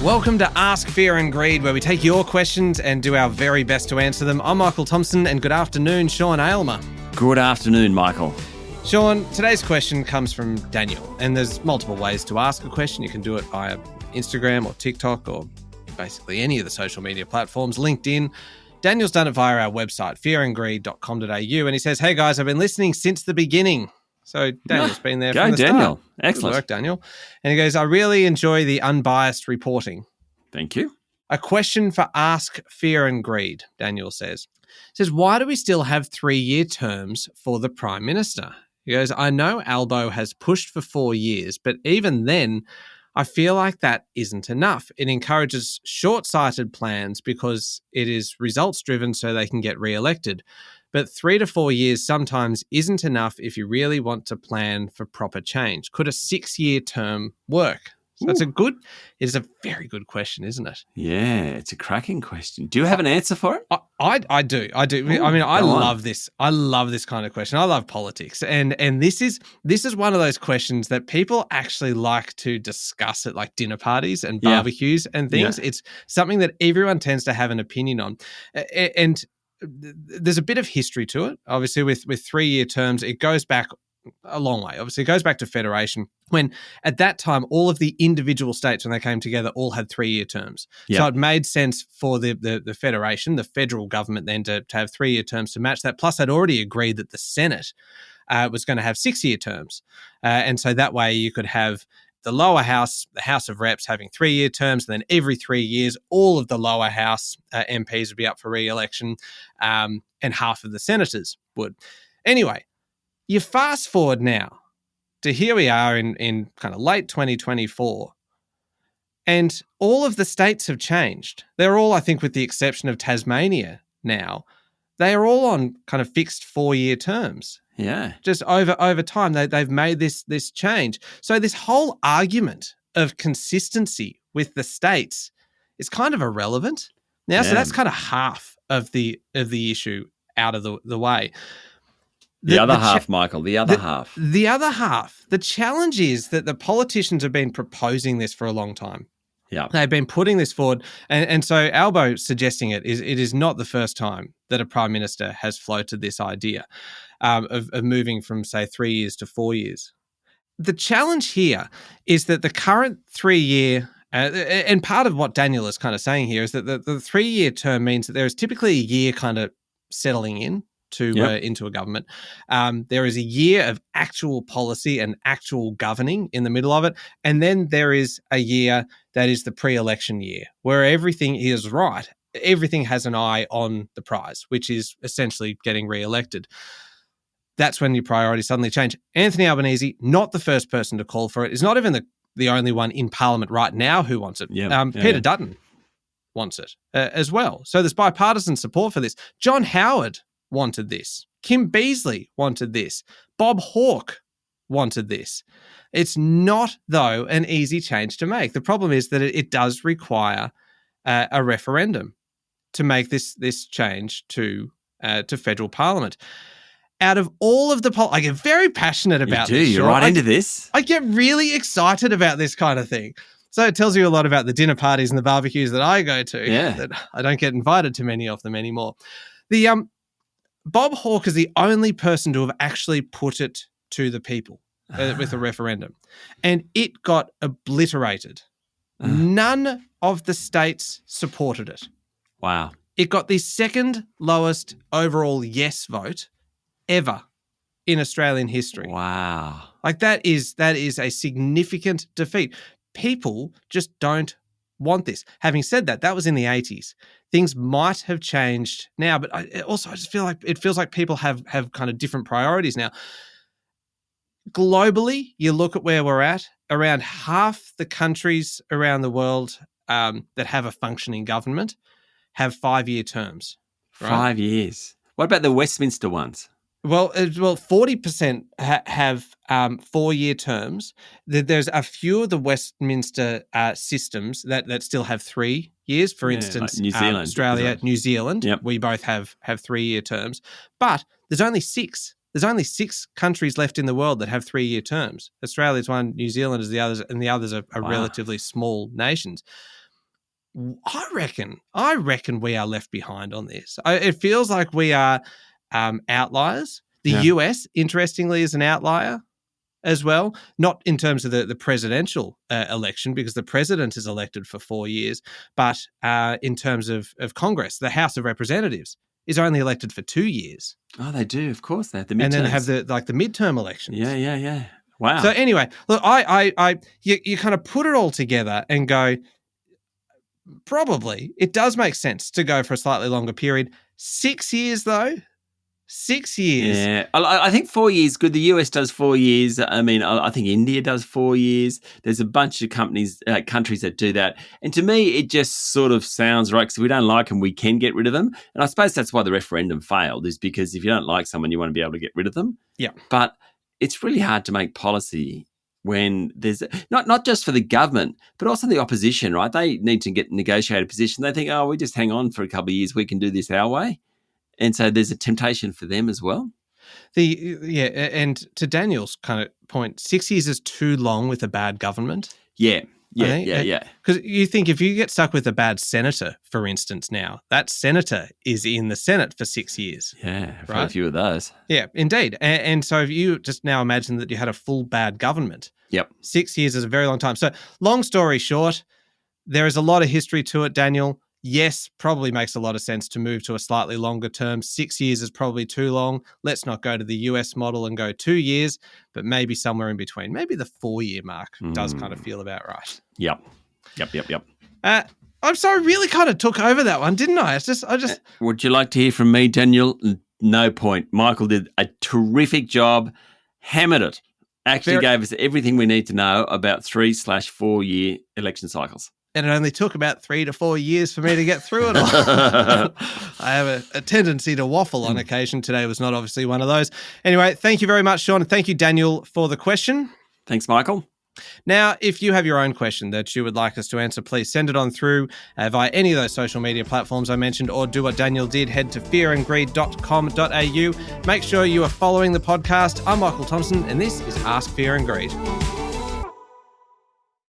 Welcome to Ask Fear and Greed, where we take your questions and do our very best to answer them. I'm Michael Thompson, and good afternoon, Sean Aylmer. Good afternoon, Michael. Sean, today's question comes from Daniel, and there's multiple ways to ask a question. You can do it via Instagram or TikTok or basically any of the social media platforms, LinkedIn. Daniel's done it via our website, fearandgreed.com.au, and he says, "Hey guys, I've been listening since the beginning." So Daniel's been there from the Daniel. start. Excellent. Good work, Daniel. And he goes, "I really enjoy the unbiased reporting. Thank you. A question for Ask Fear and Greed," Daniel says. He says, "Why do we still have 3-year terms for the Prime Minister?" He goes, "I know Albo has pushed for 4 years, but even then, I feel like that isn't enough. It encourages short-sighted plans because it is results-driven so they can get re-elected. But 3 to 4 years sometimes isn't enough if you really want to plan for proper change. Could a 6-year term work?" So it's a very good question, isn't it? Yeah, it's a cracking question. Do you have an answer for it? I do. Ooh, I mean, I love this. I love this kind of question. I love politics. And this is one of those questions that people actually like to discuss at like dinner parties and barbecues and things. Yeah. It's something that everyone tends to have an opinion on. And there's a bit of history to it. Obviously, with 3-year terms, it goes back a long way. Obviously, it goes back to Federation, when at that time, all of the individual states, when they came together, all had 3-year terms. Yep. So it made sense for the Federation, the federal government, then to have 3-year terms to match that. Plus, they'd already agreed that the Senate was going to have 6-year terms. And so that way you could have the lower house, the House of Reps, having 3-year terms, and then every 3 years, all of the lower house MPs would be up for re-election, and half of the senators would. Anyway, you fast forward now to here we are in kind of late 2024, and all of the states have changed. They're all, I think with the exception of Tasmania now, they are all on kind of fixed 4-year terms. Yeah. Just over time, they've made this change. So this whole argument of consistency with the states is kind of irrelevant now. Yeah. So that's kind of half of the issue out of the way. The other half, Michael, the other half. The other half. The challenge is that the politicians have been proposing this for a long time. Yeah. They've been putting this forward. And so Albo suggesting it is not the first time that a Prime Minister has floated this idea of moving from, say, 3 years to 4 years. The challenge here is that the current 3-year, and part of what Daniel is kind of saying here is that the 3-year term means that there is typically a year kind of settling into a government. There is a year of actual policy and actual governing in the middle of it. And then there is a year that is the pre-election year, where everything is right. Everything has an eye on the prize, which is essentially getting re-elected. That's when your priorities suddenly change. Anthony Albanese, not the first person to call for it, is not even the only one in Parliament right now who wants it. Peter Dutton wants it as well. So there's bipartisan support for this. John Howard wanted this. Kim Beazley wanted this. Bob Hawke wanted this. It's not, though, an easy change to make. The problem is that it does require a referendum to make this change to federal parliament. Out of all of the I get very passionate about this. You're right into this. I get really excited about this kind of thing. So it tells you a lot about the dinner parties and the barbecues that I go to. Yeah. That I don't get invited to many of them anymore. The Bob Hawke is the only person to have actually put it to the people with a referendum. And it got obliterated. None of the states supported it. Wow. It got the second lowest overall yes vote ever in Australian history. Wow. Like that is a significant defeat. People just don't want this. Having said that, that was in the 80s. Things might have changed now, but I just feel like it feels like people have kind of different priorities now. Globally, you look at where we're at, around half the countries around the world that have a functioning government have 5-year terms. Right? 5 years. What about the Westminster ones? Well, 40% have 4-year terms. There's a few of the Westminster systems that still have 3 years. For instance, like New Zealand, Australia, New Zealand. Yep. We both have 3-year terms. But there's only 6. There's only 6 countries left in the world that have 3-year terms. Australia's one, New Zealand is the others, and the others are relatively small nations. I reckon we are left behind on this. It feels like we are outliers. The US, interestingly, is an outlier as well, not in terms of the presidential election, because the president is elected for 4 years, but in terms of Congress, the House of Representatives is only elected for 2 years. Oh, they do, of course. They have the midterms. And then they have the midterm elections. Yeah. Wow. So anyway, look, you kind of put it all together and go, probably it does make sense to go for a slightly longer period. 6 years, though. 6 years. Yeah, I think 4 years good. The US does 4 years. I mean, I think India does 4 years. There's a bunch of countries that do that. And to me, it just sort of sounds right, because if we don't like them, we can get rid of them. And I suppose that's why the referendum failed, is because if you don't like someone, you want to be able to get rid of them. Yeah. But it's really hard to make policy when there's not just for the government, but also the opposition, right? They need to negotiate a position. They think, we just hang on for a couple of years. We can do this our way. And so there's a temptation for them as well. And to Daniel's kind of point, 6 years is too long with a bad government. Yeah. Because you think if you get stuck with a bad senator, for instance, now, that senator is in the Senate for 6 years. Yeah, right? A few of those. Yeah, indeed. And so if you just now imagine that you had a full bad government. Yep. 6 years is a very long time. So long story short, there is a lot of history to it, Daniel. Yes, probably makes a lot of sense to move to a slightly longer term. 6 years is probably too long. Let's not go to the US model and go 2 years, but maybe somewhere in between. Maybe the 4-year mark does kind of feel about right. Yep. I'm sorry, really kind of took over that one, didn't I? I just. Would you like to hear from me, Daniel? No point. Michael did a terrific job. Hammered it. Actually gave us everything we need to know about 3/4 year election cycles. And it only took about 3 to 4 years for me to get through it all. I have a tendency to waffle on occasion. Today was not obviously one of those. Anyway, thank you very much, Sean. And thank you, Daniel, for the question. Thanks, Michael. Now, if you have your own question that you would like us to answer, please send it on through via any of those social media platforms I mentioned, or do what Daniel did, head to fearandgreed.com.au. Make sure you are following the podcast. I'm Michael Thompson, and this is Ask Fear and Greed.